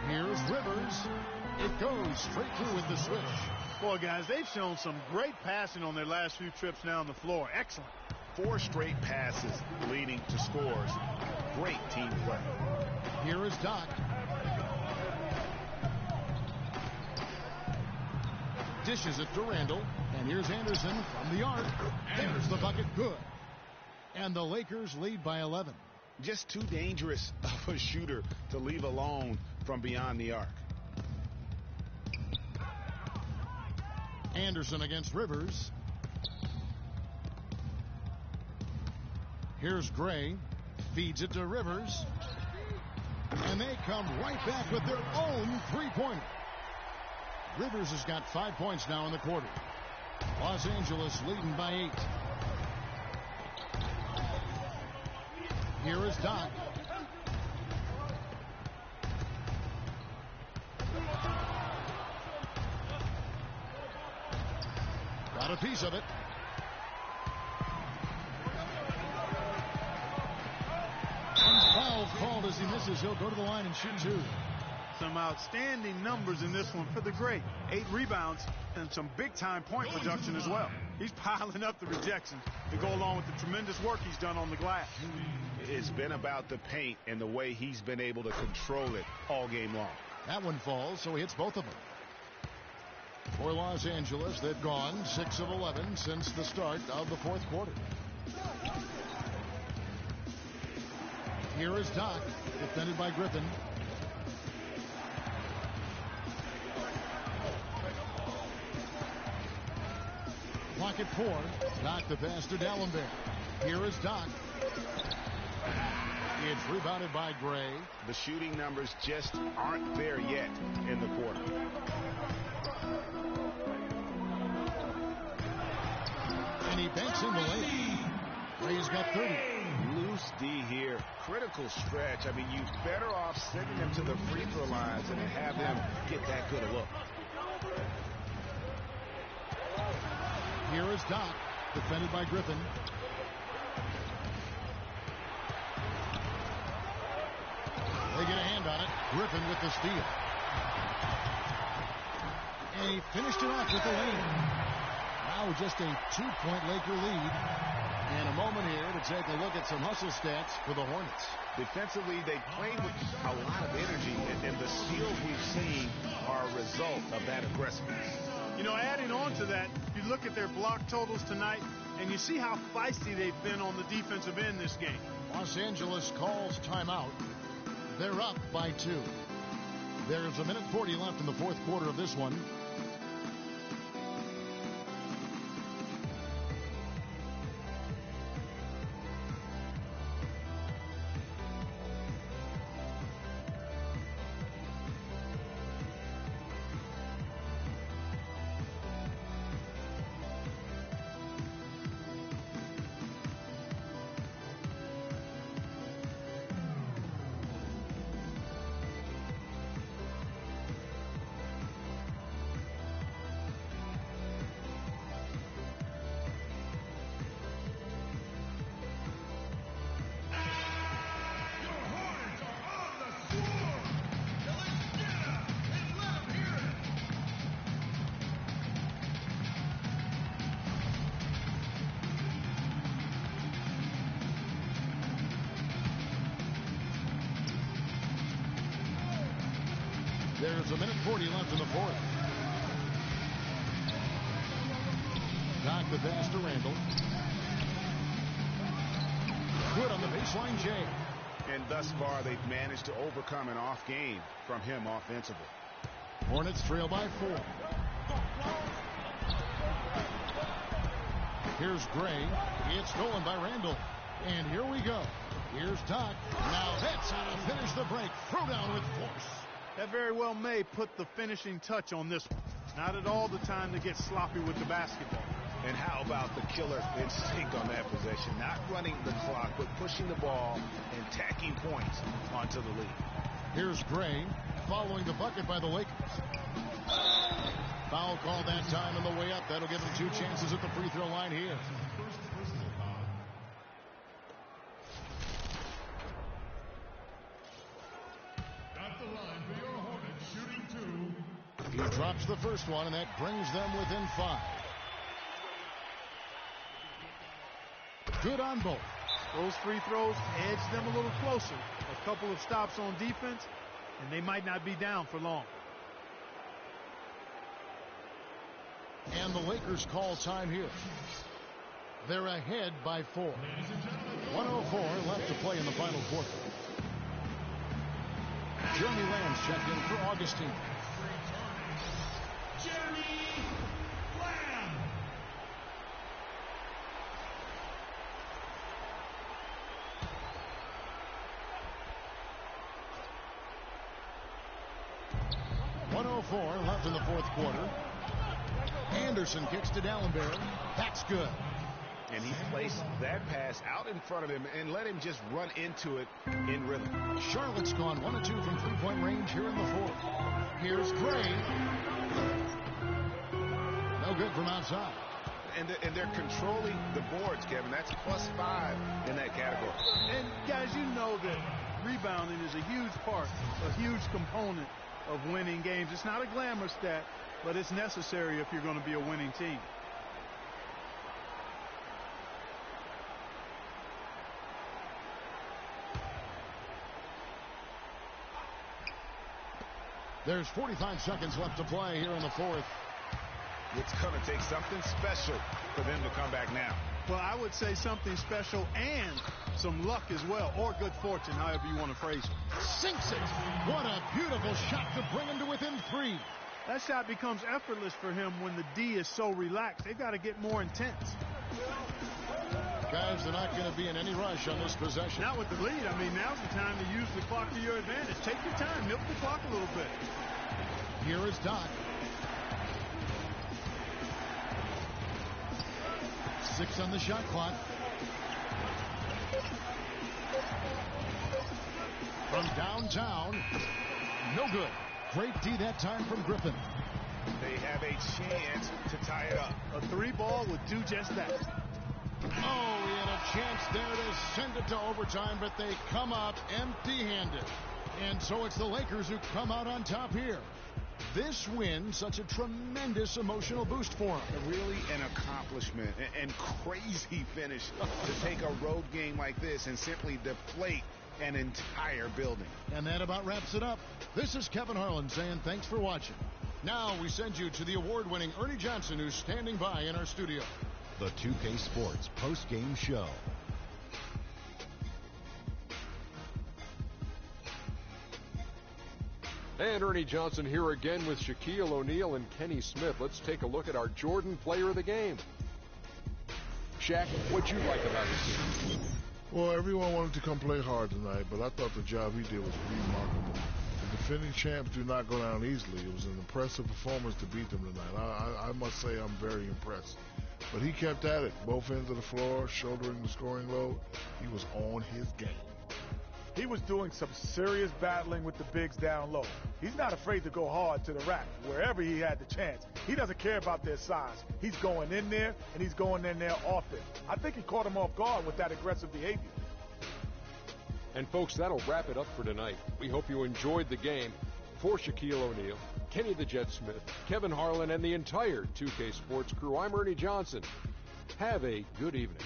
Speaker 2: Here's Rivers. It goes straight through with the switch.
Speaker 1: Boy, guys, they've shown some great passing on their last few trips down the floor. Excellent.
Speaker 3: 4 straight passes leading to scores. Great team play.
Speaker 2: Here is Doc. Dishes it to Randall. And here's Anderson from the arc. There's the bucket. Good. And the Lakers lead by 11.
Speaker 3: Just too dangerous of a shooter to leave alone from beyond the arc.
Speaker 2: Anderson against Rivers. Here's Gray. Feeds it to Rivers. And they come right back with their own three-pointer. Rivers has got 5 points now in the quarter. Los Angeles leading by 8. Here is Doc. Got a piece of it. And foul called as he misses. He'll go to the line and shoot 2.
Speaker 1: Some outstanding numbers in this one for the great. 8 rebounds and some big-time point production as well. He's piling up the rejections to go along with the tremendous work he's done on the glass.
Speaker 3: It's been about the paint and the way he's been able to control it all game long.
Speaker 2: That one falls, so he hits both of them. For Los Angeles, they've gone 6 of 11 since the start of the 4th quarter. Here is Doc, defended by Griffin. Pocket 4. Doc the pass to Dallenberg. Here is Doc. It's rebounded by Gray.
Speaker 3: The shooting numbers just aren't there yet in the quarter.
Speaker 2: And he banks in the layup. Gray's got 30.
Speaker 3: Loose D here. Critical stretch. I mean, you're better off sending them to the free throw lines and have them get that good a look.
Speaker 2: Here is Doc, defended by Griffin. Griffin with the steal. And he finished it off with the lane. Now just a 2-point Laker lead. And a moment here to take a look at some hustle stats for the Hornets.
Speaker 3: Defensively, they played with a lot of energy, and the steals we've seen are a result of that aggressiveness.
Speaker 1: You know, adding on to that, you look at their block totals tonight, and you see how feisty they've been on the defensive end this game.
Speaker 2: Los Angeles calls timeout. They're up by 2. There's a minute 40 left in the fourth quarter of this one. There's a minute 40 left in the fourth. Doc the pass to Randall. Good on the baseline, Jay.
Speaker 3: And thus far, they've managed to overcome an off game from him offensively.
Speaker 2: Hornets trail by 4. Here's Gray. It's stolen by Randall. And here we go. Here's Doc. Now that's how to finish the break. Throw down with force.
Speaker 1: That very well may put the finishing touch on this one. Not at all the time to get sloppy with the basketball.
Speaker 3: And how about the killer instinct on that possession? Not running the clock, but pushing the ball and tacking points onto the lead.
Speaker 2: Here's Gray following the bucket by the Lakers. Foul call that time on the way up. That'll give him 2 chances at the free throw line here. He drops the first one, and that brings them within 5. Good on both.
Speaker 1: Those free throws edge them a little closer. A couple of stops on defense, and they might not be down for long.
Speaker 2: And the Lakers call time here. They're ahead by 4. 1:04 left to play in the final quarter. Jeremy Lamb's checked in for Augustine.
Speaker 5: Jeremy Lamb.
Speaker 2: .104 left in the fourth quarter. Anderson kicks to Dallenberg. That's good.
Speaker 3: And he placed that pass out in front of him and let him just run into it in rhythm.
Speaker 2: Charlotte's gone 1 of 2 from three-point range here in the fourth. Here's Gray. No good from outside.
Speaker 3: And they're controlling the boards, Kevin. That's +5 in that category.
Speaker 1: And, guys, you know that rebounding is a huge part, a huge component of winning games. It's not a glamour stat, but it's necessary if you're going to be a winning team.
Speaker 2: There's 45 seconds left to play here in the fourth.
Speaker 3: It's going to take something special for them to come back now.
Speaker 1: Well, I would say something special and some luck as well, or good fortune, however you want to phrase it.
Speaker 2: Sinks it. What a beautiful shot to bring him to within 3.
Speaker 1: That shot becomes effortless for him when the D is so relaxed. They've got to get more intense.
Speaker 2: Guys, they're not going to be in any rush on this possession.
Speaker 1: Not with the lead. I mean, now's the time to use the clock to your advantage. Take your time. Milk the clock a little bit.
Speaker 2: Here is Doc. 6 on the shot clock. From downtown. No good. Great D that time from Griffin.
Speaker 3: They have a chance to tie it up.
Speaker 1: A 3 ball would do just that.
Speaker 2: Oh, he had a chance there to send it to overtime, but they come up empty-handed. And so it's the Lakers who come out on top here. This win, such a tremendous emotional boost for them.
Speaker 3: Really an accomplishment and crazy finish to take a road game like this and simply deflate an entire building.
Speaker 2: And that about wraps it up. This is Kevin Harlan saying thanks for watching. Now we send you to the award-winning Ernie Johnson, who's standing by in our studio.
Speaker 6: The 2K Sports post-game show.
Speaker 7: And Ernie Johnson here again with Shaquille O'Neal and Kenny Smith. Let's take a look at our Jordan player of the game. Shaq, what'd you like about this game?
Speaker 9: Well, everyone wanted to come play hard tonight, but I thought the job he did was remarkable. The defending champs do not go down easily. It was an impressive performance to beat them tonight. I must say I'm very impressed. But he kept at it, both ends of the floor, shouldering the scoring load. He was on his game.
Speaker 8: He was doing some serious battling with the bigs down low. He's not afraid to go hard to the rack wherever he had the chance. He doesn't care about their size. He's going in there, and he's going in there often. I think he caught him off guard with that aggressive behavior.
Speaker 7: And folks, that'll wrap it up for tonight. We hope you enjoyed the game. For Shaquille O'Neal, Kenny the Jet Smith, Kevin Harlan, and the entire 2K Sports crew, I'm Ernie Johnson. Have a good evening.